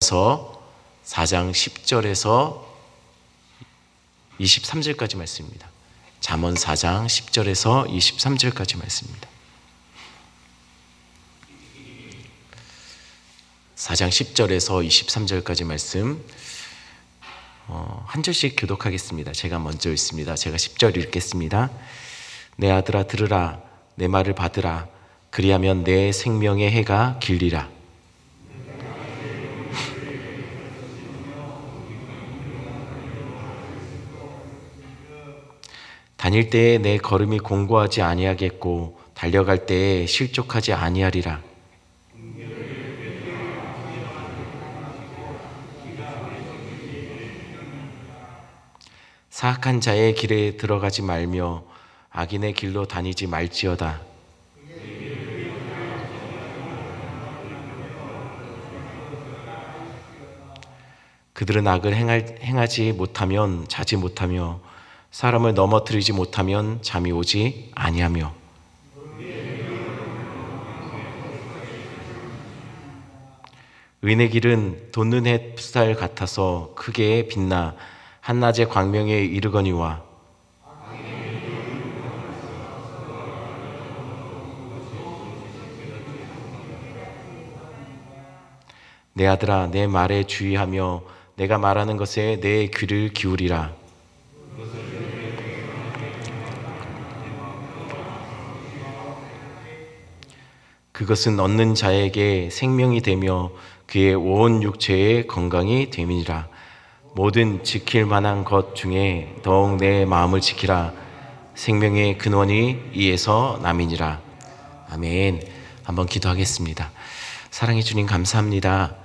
4장 10절에서 23절까지 말씀입니다. 잠언 4장 10절에서 23절까지 말씀입니다. 4장 10절에서 23절까지 말씀 한 절씩 교독하겠습니다. 제가 먼저 읽습니다. 제가 10절 읽겠습니다. 내 아들아 들으라, 내 말을 받으라. 그리하면 내 생명의 해가 길리라. 다닐 때에 내 걸음이 공고하지 아니하겠고 달려갈 때에 실족하지 아니하리라. 사악한 자의 길에 들어가지 말며 악인의 길로 다니지 말지어다. 그들은 악을 행하지 못하면 자지 못하며 사람을 넘어뜨리지 못하면 잠이 오지 아니하며 의인의 길은 돋는 햇살 같아서 크게 빛나 한낮의 광명에 이르거니와 내 아들아 내 말에 주의하며 내가 말하는 것에 내 귀를 기울이라. 그것은 얻는 자에게 생명이 되며 그의 온 육체의 건강이 됨이니라. 모든 지킬 만한 것 중에 더욱 내 마음을 지키라. 생명의 근원이 이에서 남이니라. 아멘. 한번 기도하겠습니다. 사랑해 주님 감사합니다.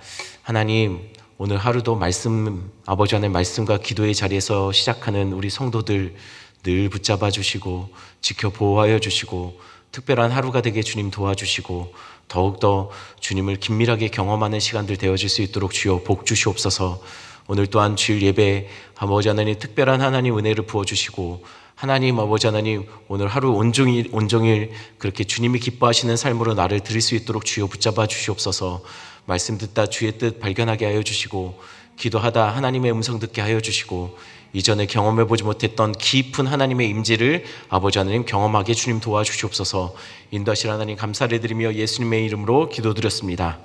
하나님 오늘 하루도 말씀, 아버지 하나님 말씀과 기도의 자리에서 시작하는 우리 성도들 늘 붙잡아 주시고 지켜 보호하여 주시고 특별한 하루가 되게 주님 도와주시고 더욱더 주님을 긴밀하게 경험하는 시간들 되어질 수 있도록 주여 복 주시옵소서. 오늘 또한 주일 예배 아버지 하나님 특별한 하나님 은혜를 부어주시고 하나님 아버지 하나님 오늘 하루 온종일 그렇게 주님이 기뻐하시는 삶으로 나를 드릴 수 있도록 주여 붙잡아 주시옵소서. 말씀 듣다 주의 뜻 발견하게 하여 주시고 기도하다 하나님의 음성 듣게 하여 주시고 이전에 경험해보지 못했던 깊은 하나님의 임재를 아버지 하나님 경험하게 주님 도와주시옵소서. 인도하실 하나님 감사를 드리며 예수님의 이름으로 기도드렸습니다.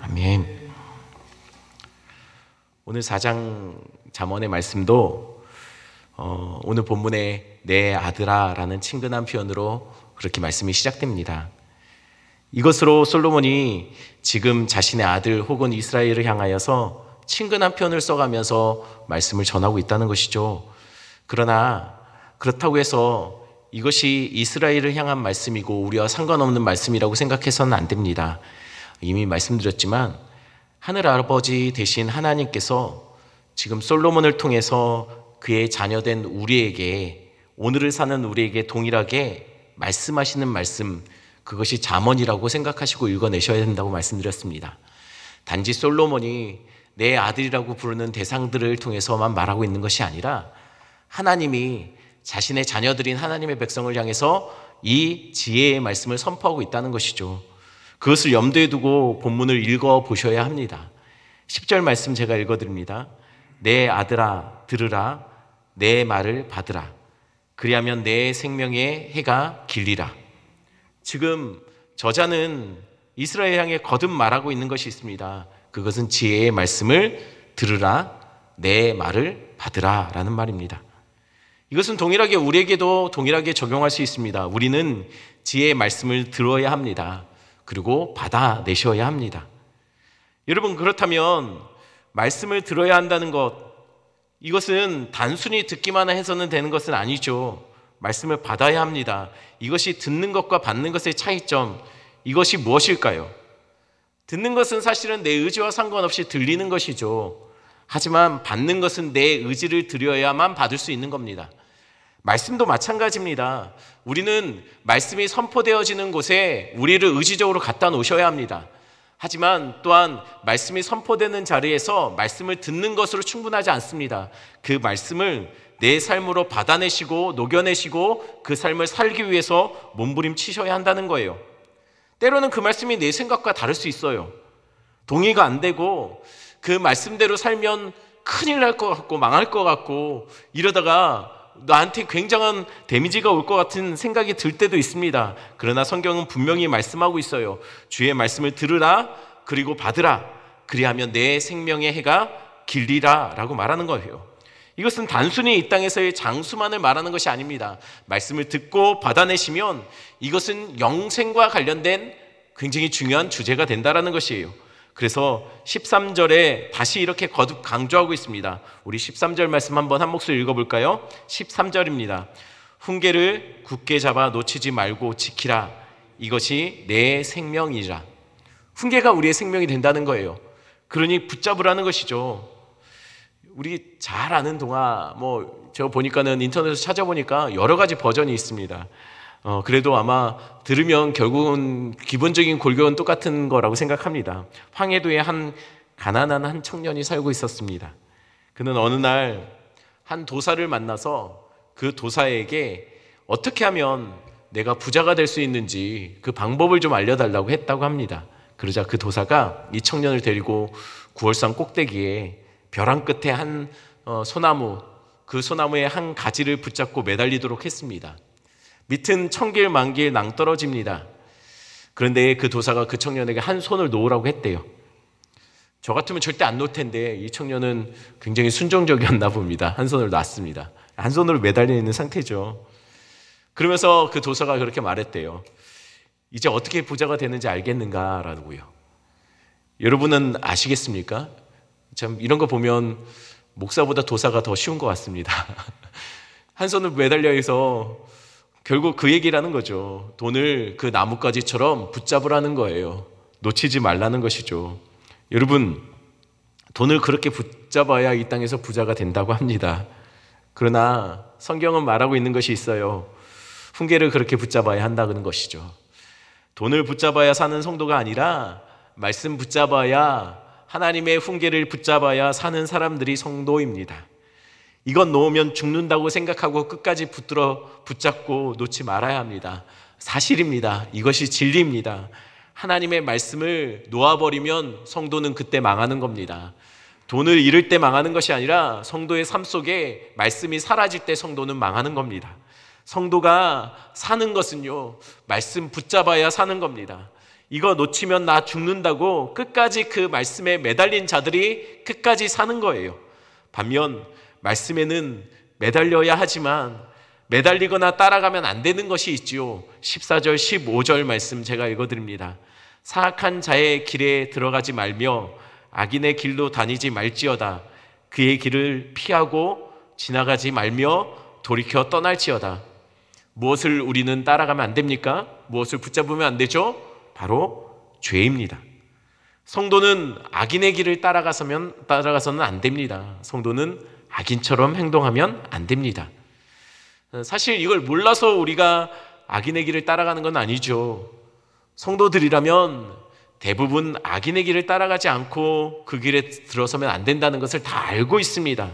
아멘. 오늘 4장 잠언의 말씀도 오늘 본문에 내 아들아 라는 친근한 표현으로 그렇게 말씀이 시작됩니다. 이것으로 솔로몬이 지금 자신의 아들 혹은 이스라엘을 향하여서 친근한 표현을 써가면서 말씀을 전하고 있다는 것이죠. 그러나 그렇다고 해서 이것이 이스라엘을 향한 말씀이고 우리와 상관없는 말씀이라고 생각해서는 안 됩니다. 이미 말씀드렸지만 하늘 아버지 되신 하나님께서 지금 솔로몬을 통해서 그의 자녀된 우리에게 오늘을 사는 우리에게 동일하게 말씀하시는 말씀 그것이 잠언이라고 생각하시고 읽어내셔야 된다고 말씀드렸습니다. 단지 솔로몬이 내 아들이라고 부르는 대상들을 통해서만 말하고 있는 것이 아니라 하나님이 자신의 자녀들인 하나님의 백성을 향해서 이 지혜의 말씀을 선포하고 있다는 것이죠. 그것을 염두에 두고 본문을 읽어보셔야 합니다. 10절 말씀 제가 읽어드립니다. 내 아들아 들으라 내 말을 받으라. 그리하면 내 생명의 해가 길리라. 지금 저자는 이스라엘 향해 거듭 말하고 있는 것이 있습니다. 그것은 지혜의 말씀을 들으라 내 말을 받으라 라는 말입니다. 이것은 동일하게 우리에게도 동일하게 적용할 수 있습니다. 우리는 지혜의 말씀을 들어야 합니다. 그리고 받아내셔야 합니다. 여러분 그렇다면 말씀을 들어야 한다는 것 이것은 단순히 듣기만 해서는 되는 것은 아니죠. 말씀을 받아야 합니다. 이것이 듣는 것과 받는 것의 차이점 이것이 무엇일까요? 듣는 것은 사실은 내 의지와 상관없이 들리는 것이죠. 하지만 받는 것은 내 의지를 들여야만 받을 수 있는 겁니다. 말씀도 마찬가지입니다. 우리는 말씀이 선포되어지는 곳에 우리를 의지적으로 갖다 놓으셔야 합니다. 하지만 또한 말씀이 선포되는 자리에서 말씀을 듣는 것으로 충분하지 않습니다. 그 말씀을 내 삶으로 받아내시고 녹여내시고 그 삶을 살기 위해서 몸부림치셔야 한다는 거예요. 때로는 그 말씀이 내 생각과 다를 수 있어요. 동의가 안 되고 그 말씀대로 살면 큰일 날 것 같고 망할 것 같고 이러다가 나한테 굉장한 데미지가 올 것 같은 생각이 들 때도 있습니다. 그러나 성경은 분명히 말씀하고 있어요. 주의 말씀을 들으라, 그리고 받으라, 그리하면 내 생명의 해가 길리라 라고 말하는 거예요. 이것은 단순히 이 땅에서의 장수만을 말하는 것이 아닙니다. 말씀을 듣고 받아내시면 이것은 영생과 관련된 굉장히 중요한 주제가 된다는 것이에요. 그래서 13절에 다시 이렇게 거듭 강조하고 있습니다. 우리 13절 말씀 한번 한 목소리 읽어볼까요? 13절입니다. 훈계를 굳게 잡아 놓치지 말고 지키라. 이것이 내 생명이라. 훈계가 우리의 생명이 된다는 거예요. 그러니 붙잡으라는 것이죠. 우리 잘 아는 동화, 제가 보니까는 인터넷에서 찾아보니까 여러 가지 버전이 있습니다. 그래도 아마 들으면 결국은 기본적인 골격은 똑같은 거라고 생각합니다. 황해도에 한 가난한 한 청년이 살고 있었습니다. 그는 어느 날 한 도사를 만나서 그 도사에게 어떻게 하면 내가 부자가 될 수 있는지 그 방법을 좀 알려달라고 했다고 합니다. 그러자 그 도사가 이 청년을 데리고 구월산 꼭대기에 벼랑 끝에 한 소나무, 그 소나무의 한 가지를 붙잡고 매달리도록 했습니다. 밑은 천길 만길 낭떠러집니다. 그런데 그 도사가 그 청년에게 한 손을 놓으라고 했대요. 저 같으면 절대 안 놓을 텐데 이 청년은 굉장히 순종적이었나 봅니다. 한 손을 놨습니다. 한 손으로 매달려 있는 상태죠. 그러면서 그 도사가 그렇게 말했대요. 이제 어떻게 부자가 되는지 알겠는가라고요. 여러분은 아시겠습니까? 참 이런 거 보면 목사보다 도사가 더 쉬운 것 같습니다. 한 손을 매달려 있어 결국 그 얘기를 하는 거죠. 돈을 그 나뭇가지처럼 붙잡으라는 거예요. 놓치지 말라는 것이죠. 여러분, 돈을 그렇게 붙잡아야 이 땅에서 부자가 된다고 합니다. 그러나 성경은 말하고 있는 것이 있어요. 훈계를 그렇게 붙잡아야 한다는 것이죠. 돈을 붙잡아야 사는 성도가 아니라 말씀 붙잡아야, 하나님의 훈계를 붙잡아야 사는 사람들이 성도입니다. 이건 놓으면 죽는다고 생각하고 끝까지 붙잡고 놓지 말아야 합니다. 사실입니다. 이것이 진리입니다. 하나님의 말씀을 놓아버리면 성도는 그때 망하는 겁니다. 돈을 잃을 때 망하는 것이 아니라 성도의 삶 속에 말씀이 사라질 때 성도는 망하는 겁니다. 성도가 사는 것은요, 말씀 붙잡아야 사는 겁니다. 이거 놓치면 나 죽는다고 끝까지 그 말씀에 매달린 자들이 끝까지 사는 거예요. 반면 말씀에는 매달려야 하지만 매달리거나 따라가면 안 되는 것이 있지요. 14절 15절 말씀 제가 읽어드립니다. 사악한 자의 길에 들어가지 말며 악인의 길로 다니지 말지어다. 그의 길을 피하고 지나가지 말며 돌이켜 떠날지어다. 무엇을 우리는 따라가면 안 됩니까? 무엇을 붙잡으면 안 되죠? 바로 죄입니다. 성도는 악인의 길을 따라가서는 안 됩니다. 성도는 악인처럼 행동하면 안 됩니다. 사실 이걸 몰라서 우리가 악인의 길을 따라가는 건 아니죠. 성도들이라면 대부분 악인의 길을 따라가지 않고 그 길에 들어서면 안 된다는 것을 다 알고 있습니다.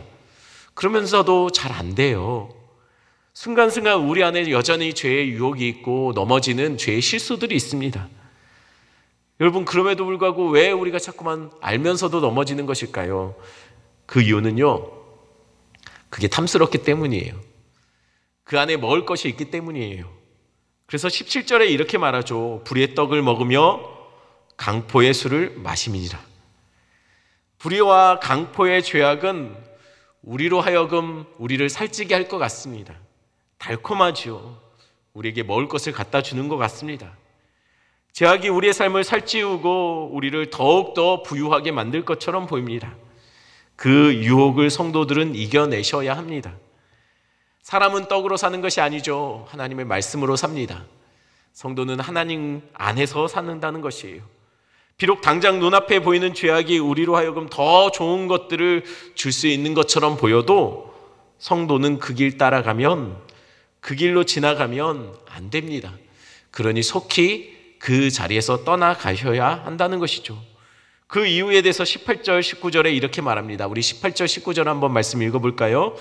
그러면서도 잘 안 돼요. 순간순간 우리 안에 여전히 죄의 유혹이 있고 넘어지는 죄의 실수들이 있습니다. 여러분, 그럼에도 불구하고 왜 우리가 자꾸만 알면서도 넘어지는 것일까요? 그 이유는요, 그게 탐스럽기 때문이에요. 그 안에 먹을 것이 있기 때문이에요. 그래서 17절에 이렇게 말하죠. 불의의 떡을 먹으며 강포의 술을 마심이니라. 불의와 강포의 죄악은 우리로 하여금 우리를 살찌게 할 것 같습니다. 달콤하지요. 우리에게 먹을 것을 갖다 주는 것 같습니다. 죄악이 우리의 삶을 살찌우고 우리를 더욱더 부유하게 만들 것처럼 보입니다. 그 유혹을 성도들은 이겨내셔야 합니다. 사람은 떡으로 사는 것이 아니죠. 하나님의 말씀으로 삽니다. 성도는 하나님 안에서 사는다는 것이에요. 비록 당장 눈앞에 보이는 죄악이 우리로 하여금 더 좋은 것들을 줄 수 있는 것처럼 보여도 성도는 그 길 따라가면, 그 길로 지나가면 안 됩니다. 그러니 속히 그 자리에서 떠나가셔야 한다는 것이죠. 그 이유에 대해서 18절, 19절에 이렇게 말합니다. 우리 18절, 19절 한번 말씀 읽어볼까요?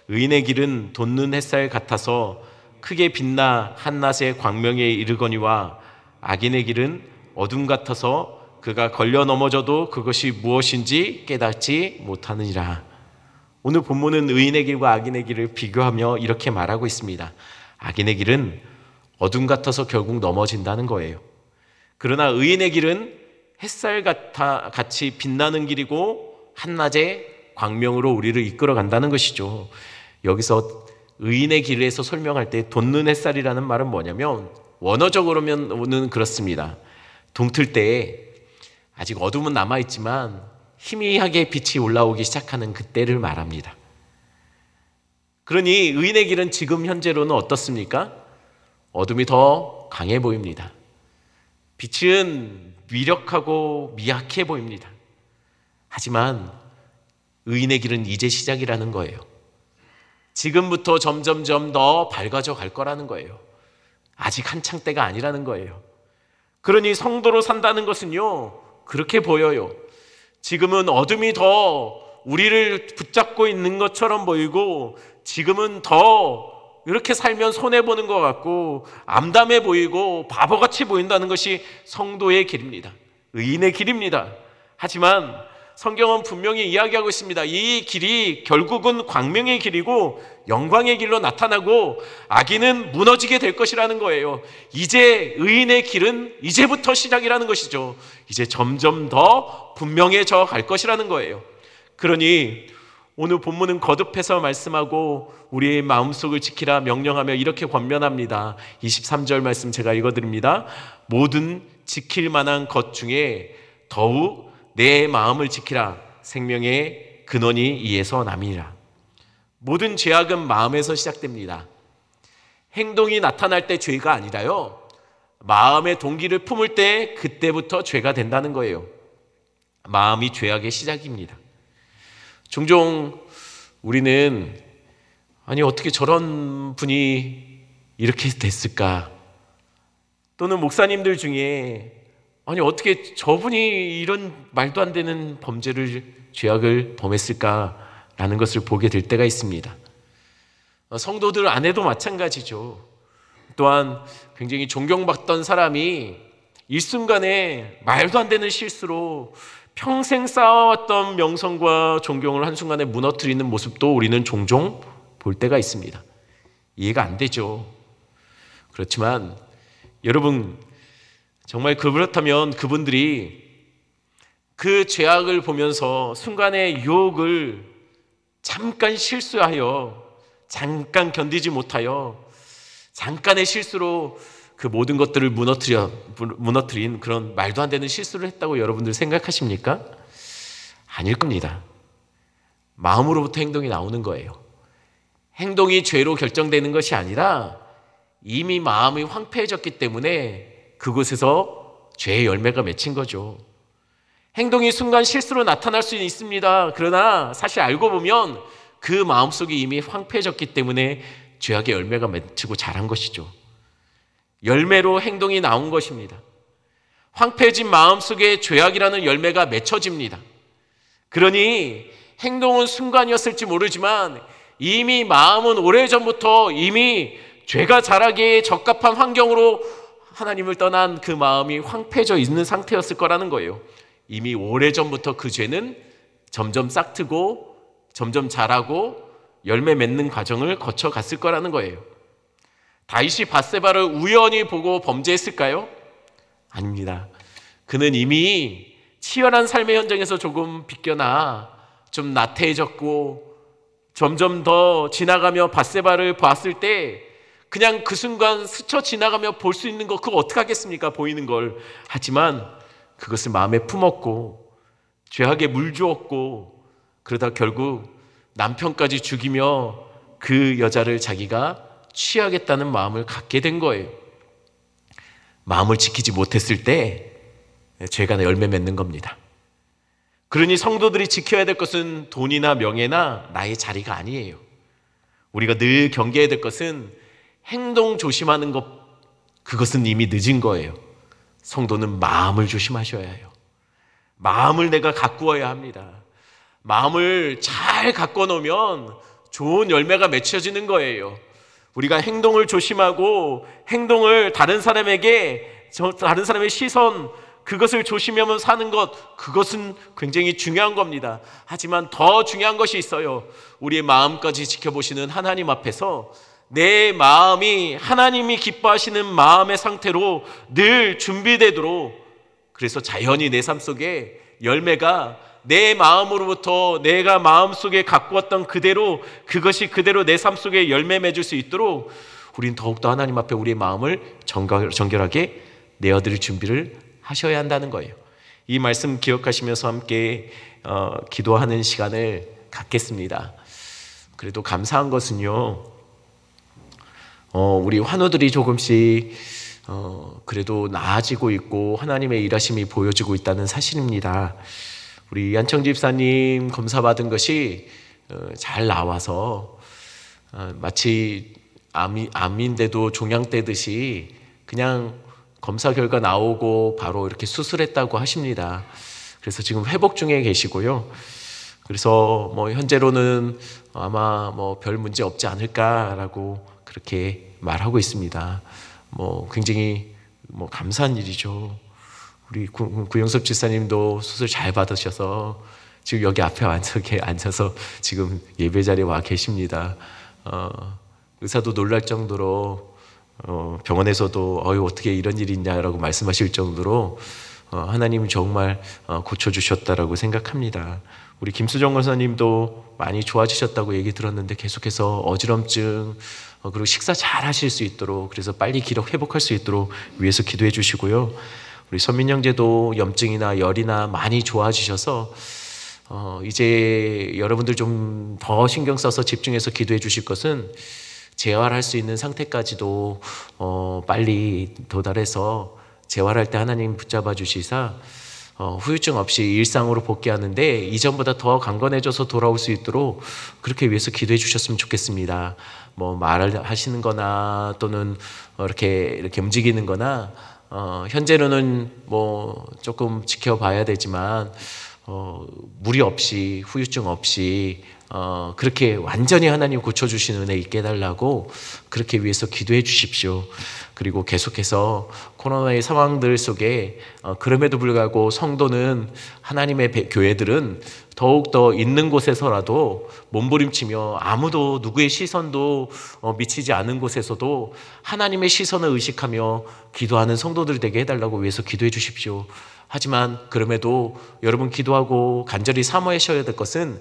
의인의 길은 돋는 햇살 같아서 크게 빛나 한낮의 광명에 이르거니와 악인의 길은 어둠 같아서 그가 걸려 넘어져도 그것이 무엇인지 깨닫지 못하느니라. 오늘 본문은 의인의 길과 악인의 길을 비교하며 이렇게 말하고 있습니다. 악인의 길은 어둠 같아서 결국 넘어진다는 거예요. 그러나 의인의 길은 햇살 같이 빛나는 길이고 한낮의 광명으로 우리를 이끌어 간다는 것이죠. 여기서 의인의 길에서 설명할 때 돋는 햇살이라는 말은 뭐냐면 원어적으로는 그렇습니다. 동틀 때 아직 어둠은 남아있지만 희미하게 빛이 올라오기 시작하는 그때를 말합니다. 그러니 의인의 길은 지금 현재로는 어떻습니까? 어둠이 더 강해 보입니다. 빛은 미력하고 미약해 보입니다. 하지만 의인의 길은 이제 시작이라는 거예요. 지금부터 점점점 더 밝아져 갈 거라는 거예요. 아직 한창 때가 아니라는 거예요. 그러니 성도로 산다는 것은요, 그렇게 보여요. 지금은 어둠이 더 우리를 붙잡고 있는 것처럼 보이고, 지금은 더 이렇게 살면 손해보는 것 같고 암담해 보이고 바보같이 보인다는 것이 성도의 길입니다. 의인의 길입니다. 하지만 성경은 분명히 이야기하고 있습니다. 이 길이 결국은 광명의 길이고 영광의 길로 나타나고 악인은 무너지게 될 것이라는 거예요. 이제 의인의 길은 이제부터 시작이라는 것이죠. 이제 점점 더 분명해져 갈 것이라는 거예요. 그러니 오늘 본문은 거듭해서 말씀하고 우리의 마음속을 지키라 명령하며 이렇게 권면합니다. 23절 말씀 제가 읽어드립니다. 모든 지킬 만한 것 중에 더욱 내 마음을 지키라. 생명의 근원이 이에서 남이니라. 모든 죄악은 마음에서 시작됩니다. 행동이 나타날 때 죄가 아니라요, 마음의 동기를 품을 때 그때부터 죄가 된다는 거예요. 마음이 죄악의 시작입니다. 종종 우리는 아니 어떻게 저런 분이 이렇게 됐을까? 또는 목사님들 중에 아니 어떻게 저분이 이런 말도 안 되는 죄악을 범했을까라는 것을 보게 될 때가 있습니다. 성도들 안에도 마찬가지죠. 또한 굉장히 존경받던 사람이 일순간에 말도 안 되는 실수로 평생 쌓아왔던 명성과 존경을 한순간에 무너뜨리는 모습도 우리는 종종 볼 때가 있습니다. 이해가 안 되죠. 그렇지만 여러분, 정말 그렇다면 그분들이 그 죄악을 보면서 순간의 유혹을 잠깐 실수하여, 잠깐 견디지 못하여, 잠깐의 실수로 그 모든 것들을 무너뜨린 그런 말도 안 되는 실수를 했다고 여러분들 생각하십니까? 아닐 겁니다. 마음으로부터 행동이 나오는 거예요. 행동이 죄로 결정되는 것이 아니라 이미 마음이 황폐해졌기 때문에 그곳에서 죄의 열매가 맺힌 거죠. 행동이 순간 실수로 나타날 수는 있습니다. 그러나 사실 알고 보면 그 마음속이 이미 황폐해졌기 때문에 죄악의 열매가 맺히고 자란 것이죠. 열매로 행동이 나온 것입니다. 황폐해진 마음속에 죄악이라는 열매가 맺혀집니다. 그러니 행동은 순간이었을지 모르지만 이미 마음은 오래전부터 이미 죄가 자라기에 적합한 환경으로 하나님을 떠난 그 마음이 황폐해져 있는 상태였을 거라는 거예요. 이미 오래전부터 그 죄는 점점 싹트고 점점 자라고 열매 맺는 과정을 거쳐갔을 거라는 거예요. 다윗이 밧세바를 우연히 보고 범죄했을까요? 아닙니다. 그는 이미 치열한 삶의 현장에서 조금 비껴나 좀 나태해졌고 점점 더 지나가며 밧세바를 봤을 때 그냥 그 순간 스쳐 지나가며 볼 수 있는 거 그거 어떻게 하겠습니까? 보이는 걸. 하지만 그것을 마음에 품었고 죄악에 물 주었고 그러다 결국 남편까지 죽이며 그 여자를 자기가 취하겠다는 마음을 갖게 된 거예요. 마음을 지키지 못했을 때 죄가 열매 맺는 겁니다. 그러니 성도들이 지켜야 될 것은 돈이나 명예나 나의 자리가 아니에요. 우리가 늘 경계해야 될 것은 행동 조심하는 것, 그것은 이미 늦은 거예요. 성도는 마음을 조심하셔야 해요. 마음을 내가 가꾸어야 합니다. 마음을 잘 가꿔 놓으면 좋은 열매가 맺혀지는 거예요. 우리가 행동을 조심하고 행동을 다른 사람의 시선, 그것을 조심하며 사는 것, 그것은 굉장히 중요한 겁니다. 하지만 더 중요한 것이 있어요. 우리의 마음까지 지켜보시는 하나님 앞에서 내 마음이 하나님이 기뻐하시는 마음의 상태로 늘 준비되도록, 그래서 자연히 내 삶 속에 열매가 내 마음으로부터 내가 마음속에 갖고 왔던 그대로, 그것이 그대로 내 삶 속에 열매 맺을 수 있도록 우리는 더욱더 하나님 앞에 우리의 마음을 정결하게 내어드릴 준비를 하셔야 한다는 거예요. 이 말씀 기억하시면서 함께 기도하는 시간을 갖겠습니다. 그래도 감사한 것은요, 우리 환우들이 조금씩 그래도 나아지고 있고 하나님의 일하심이 보여지고 있다는 사실입니다. 우리 안청 집사님 검사 받은 것이 잘 나와서 마치 암인데도 종양 떼듯이 그냥 검사 결과 나오고 바로 이렇게 수술했다고 하십니다. 그래서 지금 회복 중에 계시고요. 그래서 뭐 현재로는 아마 뭐 별 문제 없지 않을까라고 그렇게 말하고 있습니다. 뭐 굉장히 뭐 감사한 일이죠. 우리 구영섭 집사님도 수술 잘 받으셔서 지금 여기 앞에 앉아서 지금 예배 자리에 와 계십니다. 의사도 놀랄 정도로 병원에서도 어떻게 이런 일이 있냐라고 말씀하실 정도로 하나님이 정말 고쳐주셨다라고 생각합니다. 우리 김수정 권사님도 많이 좋아지셨다고 얘기 들었는데 계속해서 어지럼증 그리고 식사 잘 하실 수 있도록, 그래서 빨리 기력 회복할 수 있도록 위해서 기도해 주시고요. 우리 선민 형제도 염증이나 열이나 많이 좋아지셔서 이제 여러분들 좀 더 신경 써서 집중해서 기도해 주실 것은 재활할 수 있는 상태까지도 빨리 도달해서 재활할 때 하나님 붙잡아 주시사 후유증 없이 일상으로 복귀하는데 이전보다 더 강건해져서 돌아올 수 있도록 그렇게 위해서 기도해 주셨으면 좋겠습니다. 뭐 말을 하시는 거나 또는 이렇게 움직이는 거나 현재로는 뭐 조금 지켜봐야 되지만 무리 없이 후유증 없이 그렇게 완전히 하나님 고쳐주시는 은혜 있게 해달라고 그렇게 위해서 기도해 주십시오. 그리고 계속해서 코로나의 상황들 속에 그럼에도 불구하고 성도는, 하나님의 교회들은 더욱더 있는 곳에서라도 몸부림치며 아무도 누구의 시선도 미치지 않은 곳에서도 하나님의 시선을 의식하며 기도하는 성도들 되게 해달라고 위해서 기도해 주십시오. 하지만 그럼에도 여러분 기도하고 간절히 사모하셔야 될 것은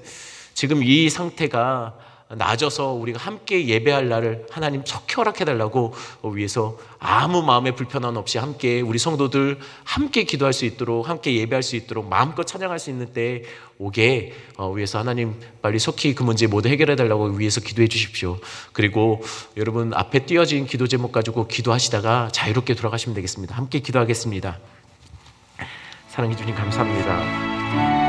지금 이 상태가 나아져서 우리가 함께 예배할 날을 하나님 속히 허락해달라고 위해서 아무 마음의 불편함 없이 함께 우리 성도들 함께 기도할 수 있도록, 함께 예배할 수 있도록, 마음껏 찬양할 수 있는 때 오게 위해서 하나님 빨리 속히 그 문제 모두 해결해달라고 위해서 기도해 주십시오. 그리고 여러분 앞에 띄어진 기도 제목 가지고 기도하시다가 자유롭게 돌아가시면 되겠습니다. 함께 기도하겠습니다. 사랑해 주님 감사합니다.